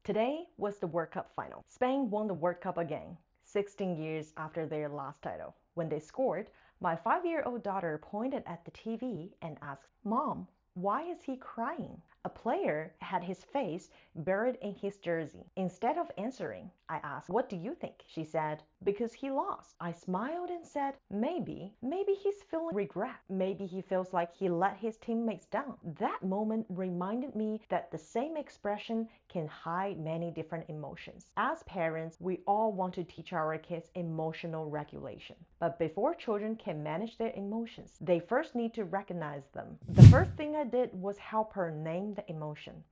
Today was the World Cup final. Spain won the World Cup again, 16 years after their last title. When they scored, my 5-year-old daughter pointed at the TV and asked, "Mom, why is he crying?" A player had his face buried in his jersey. Instead of answering, I asked, "What do you think?" She said, "Because he lost." I smiled and said, maybe he's feeling regret. Maybe he feels like he let his teammates down." That moment reminded me that the same expression can hide many different emotions. As parents, we all want to teach our kids emotional regulation. But before children can manage their emotions, they first need to recognize them. The first thing I did was help her name the emotion.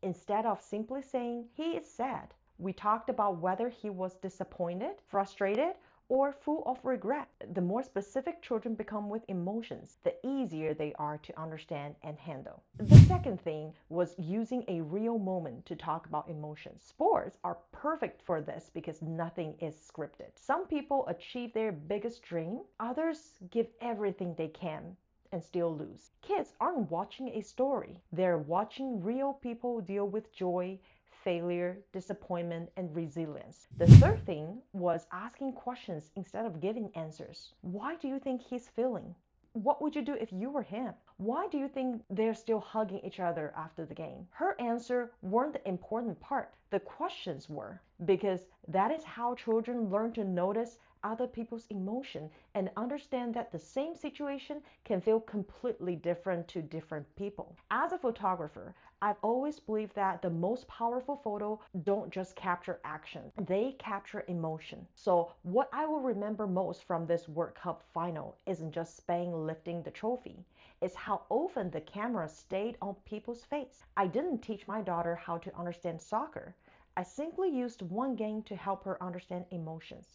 Instead of simply saying, "He is sad," we talked about whether he was disappointed, frustrated, or full of regret. The more specific children become with emotions, the easier they are to understand and handle. The second thing was using a real moment to talk about emotions. Sports are perfect for this because nothing is scripted. Some people achieve their biggest dream, others give everything they can and still lose. Kids aren't watching a story. They're watching real people deal with joy, failure, disappointment, and resilience. The third thing was asking questions instead of giving answers. Why do you think he's feeling? What would you do if you were him? Why do you think they're still hugging each other after the game? Her answer weren't the important part. The questions were, because that is how children learn to notice other people's emotion and understand that the same situation can feel completely different to different people. As a photographer, I've always believed that the most powerful photo don't just capture action, they capture emotion. So what I will remember most from this World Cup final isn't just Spain lifting the trophy, it's how often the camera stayed on people's face. I didn't teach my daughter how to understand soccer. I simply used one game to help her understand emotions.